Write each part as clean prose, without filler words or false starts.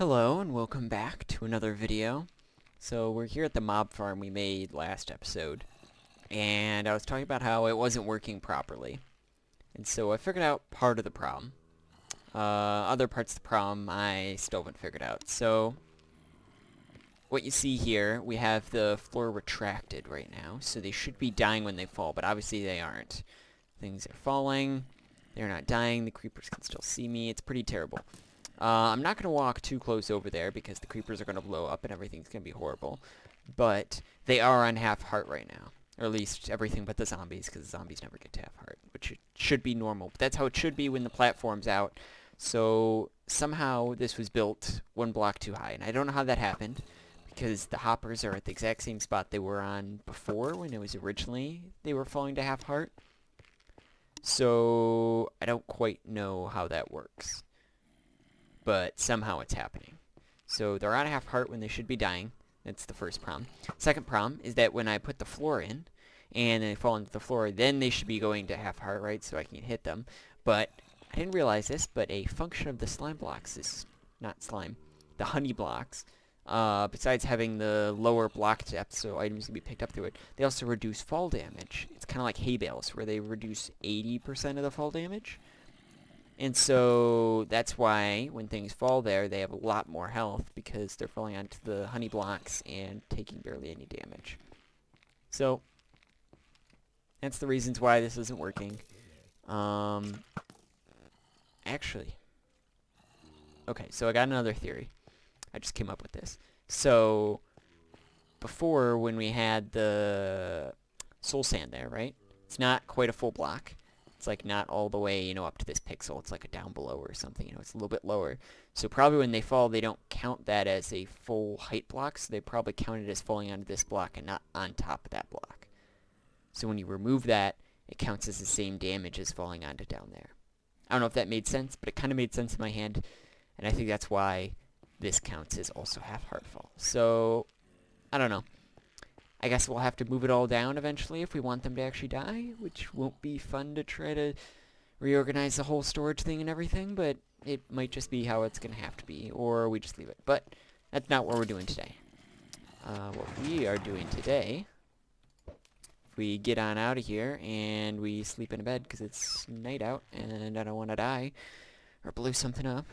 Hello and welcome back to another video. So we're here at the mob farm we made last episode, and I was talking about how it wasn't working properly. And so I figured out part of the problem. Other parts of the problem I still haven't figured out. So what you see here, we have the floor retracted right now, so they should be dying when they fall, but obviously they aren't. Things are falling, they're not dying, the creepers can still see me, it's pretty terrible. I'm not going to walk too close over there because the creepers are going to blow up and everything's going to be horrible. But they are on half heart right now. Or at least everything but the zombies, because the zombies never get to half heart, which should be normal. But that's how it should be when the platform's out. So somehow this was built one block too high. And I don't know how that happened, because the hoppers are at the exact same spot they were on before when it was originally they were falling to half heart. So I don't quite know how that works. But somehow it's happening. So they're on half heart when they should be dying. That's the first problem. Second problem is that when I put the floor in, and they fall into the floor, then they should be going to half heart, right, so I can hit them. But I didn't realize this, but a function of the slime blocks is, not slime, the honey blocks, besides having the lower block depth, so items can be picked up through it, they also reduce fall damage. It's kind of like hay bales, where they reduce 80% of the fall damage. And so that's why when things fall there, they have a lot more health because they're falling onto the honey blocks and taking barely any damage. So that's the reasons why this isn't working. Actually, okay, so I got another theory. I just came up with this. So before, when we had the soul sand there, right? It's not quite a full block. It's like not all the way, up to this pixel. It's like a down below or something, it's a little bit lower. So probably when they fall, they don't count that as a full height block, so they probably count it as falling onto this block and not on top of that block. So when you remove that, it counts as the same damage as falling onto down there. I don't know if that made sense, but it kind of made sense in my hand, and I think that's why this counts as also half heart fall. So, I don't know. I guess we'll have to move it all down eventually if we want them to actually die, which won't be fun to try to reorganize the whole storage thing and everything, but it might just be how it's going to have to be, or we just leave it. But that's not what we're doing today. What we are doing today, we get on out of here and we sleep in a bed because it's night out and I don't want to die or blow something up.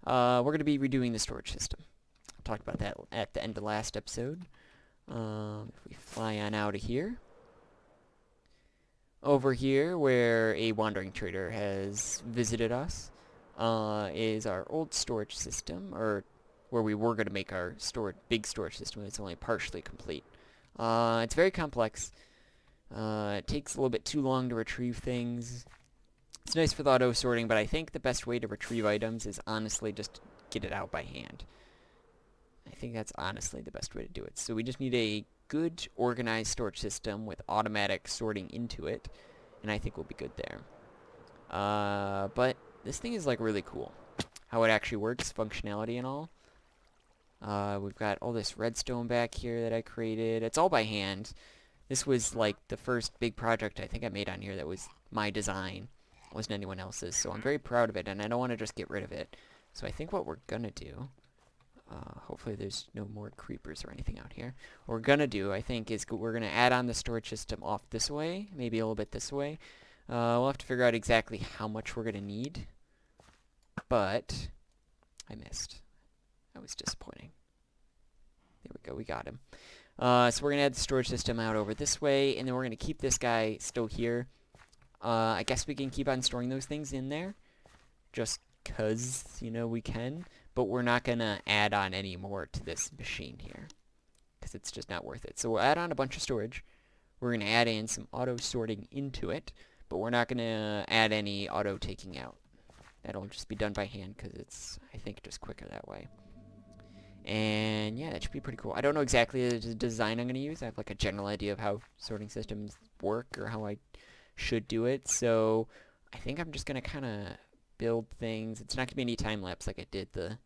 We're going to be redoing the storage system. I talked about that at the end of last episode. If we fly on out of here, over here where a wandering trader has visited us, is our old storage system, or where we were going to make our big storage system. It's only partially complete. It's very complex. It takes a little bit too long to retrieve things. It's nice for the auto sorting, but I think the best way to retrieve items is honestly just get it out by hand. I think that's honestly the best way to do it. So we just need a good organized storage system with automatic sorting into it, and I think we'll be good there. But this thing is like really cool. How it actually works, functionality and all. We've got all this redstone back here that I created. It's all by hand. This was like the first big project I think I made on here that was my design. It wasn't anyone else's, so I'm very proud of it, and I don't want to just get rid of it. So I think what we're gonna do, hopefully there's no more creepers or anything out here. What we're gonna do, I think, is we're gonna add on the storage system off this way, maybe a little bit this way. We'll have to figure out exactly how much we're gonna need, but I missed. That was disappointing. There we go, we got him. So we're gonna add the storage system out over this way, and then we're gonna keep this guy still here. I guess we can keep on storing those things in there, just 'cause, we can. But we're not going to add on any more to this machine here, because it's just not worth it. So we'll add on a bunch of storage. We're going to add in some auto sorting into it, but we're not going to add any auto taking out. That'll just be done by hand, because it's, I think, just quicker that way. And yeah, that should be pretty cool. I don't know exactly the design I'm going to use. I have like a general idea of how sorting systems work or how I should do it. So I think I'm just going to kind of build things. It's not going to be any time lapse like I did the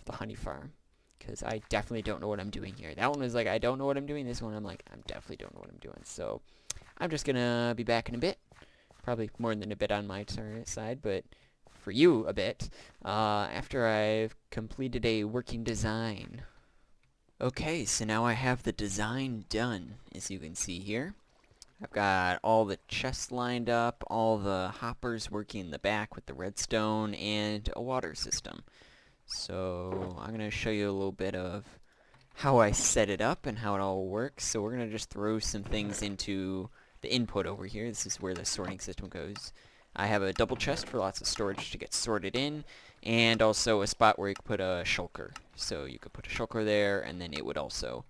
honey farm, because I definitely don't know what I'm doing here. That one was like, I don't know what I'm doing. This one I'm like, I definitely don't know what I'm doing. So I'm just going to be back in a bit. Probably more than a bit on my side, but for you a bit after I've completed a working design. Okay, so now I have the design done, as you can see here. I've got all the chests lined up, all the hoppers working in the back with the redstone, and a water system. So I'm going to show you a little bit of how I set it up and how it all works. So we're going to just throw some things into the input over here. This is where the sorting system goes. I have a double chest for lots of storage to get sorted in, and also a spot where you could put a shulker. So you could put a shulker there, and then it would also,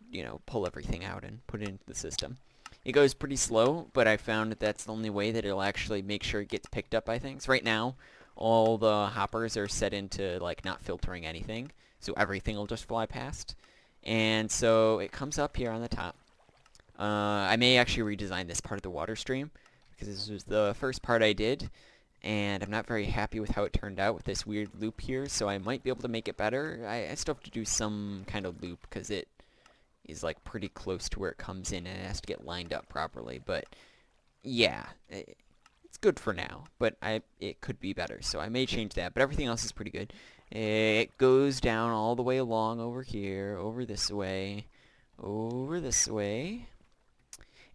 you know, pull everything out and put it into the system. It goes pretty slow, but I found that that's the only way that it'll actually make sure it gets picked up by things. Right now, all the hoppers are set into, like, not filtering anything, so everything will just fly past. And so it comes up here on the top. I may actually redesign this part of the water stream, because this was the first part I did, and I'm not very happy with how it turned out with this weird loop here, so I might be able to make it better. I still have to do some kind of loop, because it is like pretty close to where it comes in, and it has to get lined up properly, but yeah, it's good for now, but it could be better, so I may change that, but everything else is pretty good. It goes down all the way along over here, over this way,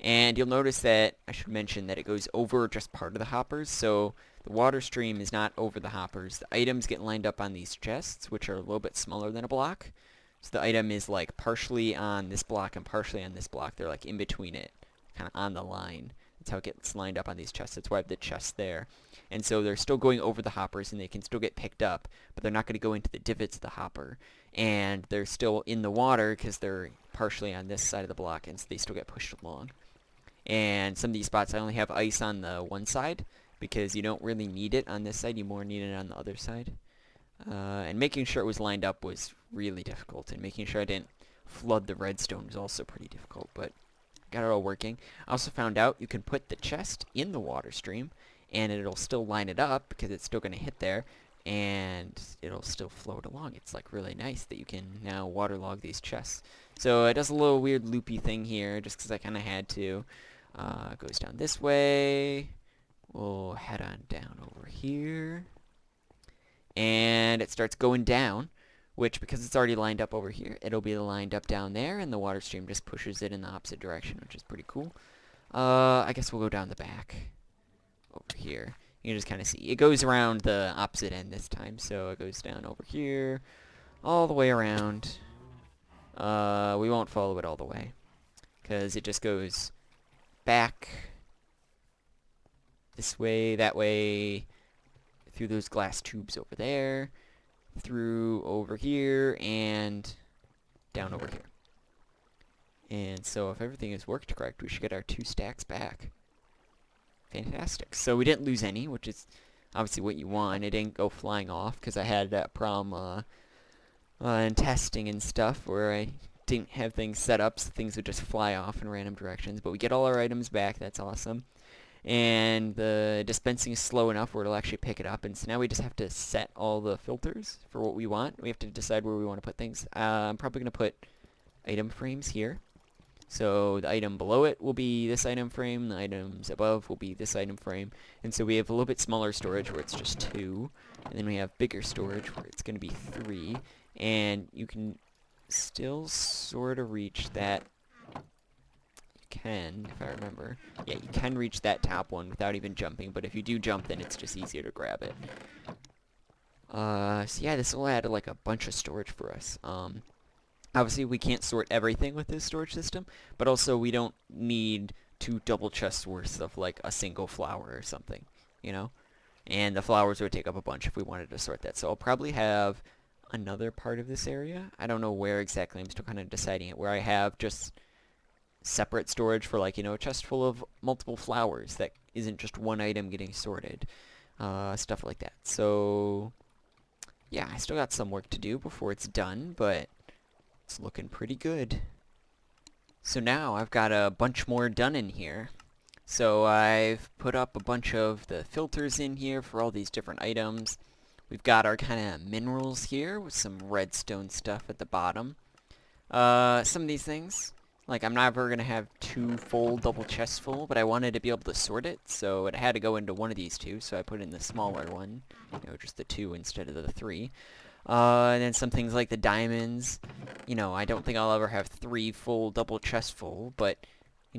and you'll notice that, I should mention that it goes over just part of the hoppers, so the water stream is not over the hoppers. The items get lined up on these chests, which are a little bit smaller than a block. So the item is like partially on this block and partially on this block. They're like in between it, kind of on the line. That's how it gets lined up on these chests. That's why I have the chests there. And so they're still going over the hoppers, and they can still get picked up, but they're not going to go into the divots of the hopper. And they're still in the water because they're partially on this side of the block, and so they still get pushed along. And some of these spots I only have ice on the one side because you don't really need it on this side. You more need it on the other side. And making sure it was lined up was really difficult, and making sure I didn't flood the redstone was also pretty difficult, but got it all working. I also found out you can put the chest in the water stream, and it'll still line it up because it's still going to hit there, and it'll still float along. It's like really nice that you can now waterlog these chests. So it does a little weird loopy thing here just because I kind of had to. It goes down this way. We'll head on down over here. And it starts going down, which, because it's already lined up over here, it'll be lined up down there, and the water stream just pushes it in the opposite direction, which is pretty cool. I guess we'll go down the back over here. You can just kind of see. It goes around the opposite end this time, so it goes down over here, all the way around. We won't follow it all the way, because it just goes back this way, that way, through those glass tubes over there, through over here, and down over here. And so if everything has worked correct, we should get our 2 stacks back. Fantastic. So we didn't lose any, which is obviously what you want. It didn't go flying off, because I had that problem in testing and stuff where I didn't have things set up, so things would just fly off in random directions. But we get all our items back. That's awesome. And the dispensing is slow enough where it'll actually pick it up, and so now we just have to set all the filters for what we want. We have to decide where we want to put things. I'm probably going to put item frames here. So the item below it will be this item frame, the items above will be this item frame, and so we have a little bit smaller storage where it's just 2, and then we have bigger storage where it's going to be 3, and you can still sort of reach that. Can, if I remember. Yeah, you can reach that top one without even jumping, but if you do jump, then it's just easier to grab it. So yeah, this will add like a bunch of storage for us. Obviously, we can't sort everything with this storage system, but also we don't need 2 double chests worth of like a single flower or something, you know? And the flowers would take up a bunch if we wanted to sort that. So I'll probably have another part of this area. I don't know where exactly. I'm still kind of deciding it, where I have just separate storage for, like, you know, a chest full of multiple flowers that isn't just one item getting sorted. Stuff like that. So yeah, I still got some work to do before it's done, but it's looking pretty good. So now I've got a bunch more done in here. So I've put up a bunch of the filters in here for all these different items. We've got our kind of minerals here with some redstone stuff at the bottom. Some of these things, Like, I'm never going to have 2 full double chests full, but I wanted to be able to sort it, so it had to go into one of these 2, so I put in the smaller one. Just the 2 instead of the 3. And then some things like the diamonds. I don't think I'll ever have 3 full double chests full, but,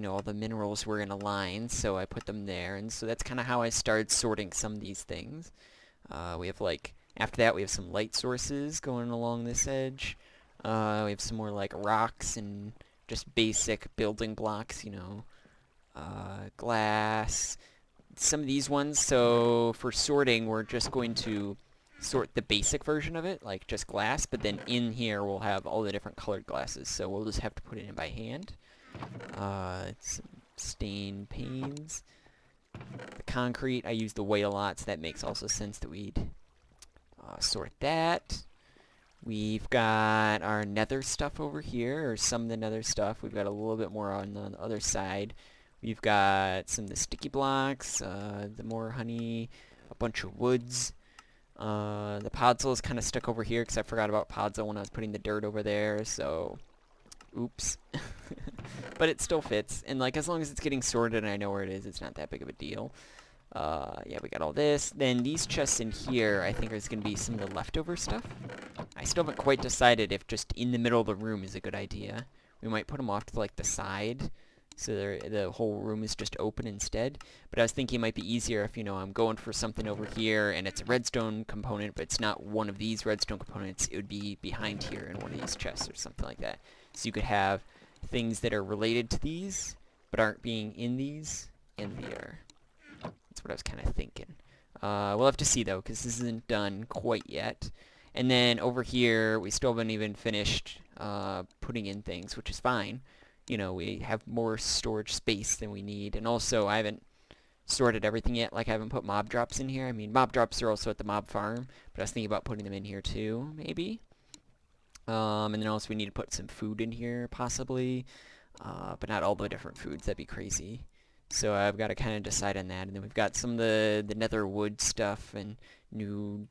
all the minerals were in a line, so I put them there. And so that's kind of how I started sorting some of these things. We have, after that we have some light sources going along this edge. We have some more, rocks and just basic building blocks, glass. Some of these ones, so for sorting, we're just going to sort the basic version of it, like just glass, but then in here we'll have all the different colored glasses, so we'll just have to put it in by hand. Some stained panes. The concrete, I use the weight a lot, so that makes also sense that we'd sort that. We've got our nether stuff over here, or some of the nether stuff. We've got a little bit more on the other side. We've got some of the sticky blocks, the more honey, a bunch of woods. The podzol is kind of stuck over here because I forgot about podzol when I was putting the dirt over there, so oops. But it still fits, and as long as it's getting sorted and I know where it is, it's not that big of a deal. Yeah, we got all this. Then these chests in here, I think, is going to be some of the leftover stuff. I still haven't quite decided if just in the middle of the room is a good idea. We might put them off to, the side, so the whole room is just open instead. But I was thinking it might be easier if, I'm going for something over here, and it's a redstone component, but it's not one of these redstone components. It would be behind here in one of these chests or something like that. So you could have things that are related to these, but aren't being in these, in there. That's what I was kind of thinking. We'll have to see, though, because this isn't done quite yet. And then over here, we still haven't even finished putting in things, which is fine. We have more storage space than we need. And also, I haven't sorted everything yet. I haven't put mob drops in here. I mean, mob drops are also at the mob farm, but I was thinking about putting them in here, too, maybe. And then also we need to put some food in here, possibly. But not all the different foods. That'd be crazy. So I've got to kind of decide on that. And then we've got some of the nether wood stuff and new...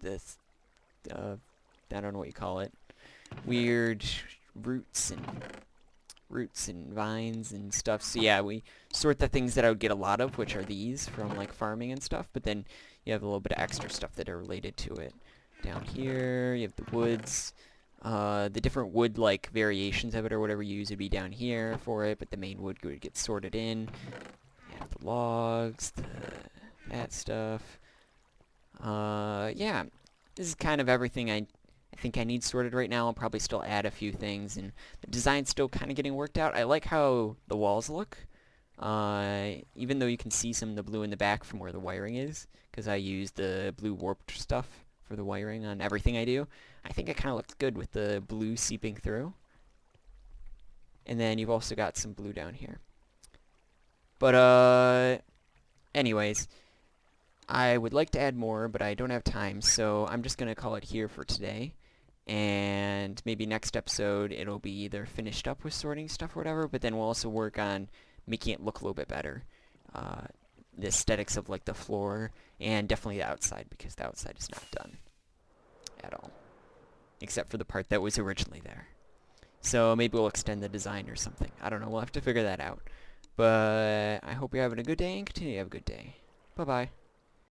I don't know what you call it. Weird roots and vines and stuff. So yeah, we sort the things that I would get a lot of, which are these from farming and stuff. But then you have a little bit of extra stuff that are related to it. Down here, you have the woods. The different wood variations of it or whatever you use would be down here for it, but the main wood would get sorted in. You have the logs, that stuff. Yeah, this is kind of everything I think I need sorted right now. I'll probably still add a few things, and the design's still kind of getting worked out. I like how the walls look, even though you can see some of the blue in the back from where the wiring is, because I use the blue warped stuff for the wiring on everything I do. I think it kind of looks good with the blue seeping through. And then you've also got some blue down here. But, anyways, I would like to add more, but I don't have time, so I'm just going to call it here for today. And maybe next episode it'll be either finished up with sorting stuff or whatever, but then we'll also work on making it look a little bit better. The aesthetics of the floor, and definitely the outside, because the outside is not done at all. Except for the part that was originally there. So maybe we'll extend the design or something. I don't know, we'll have to figure that out. But I hope you're having a good day, and continue to have a good day. Bye-bye.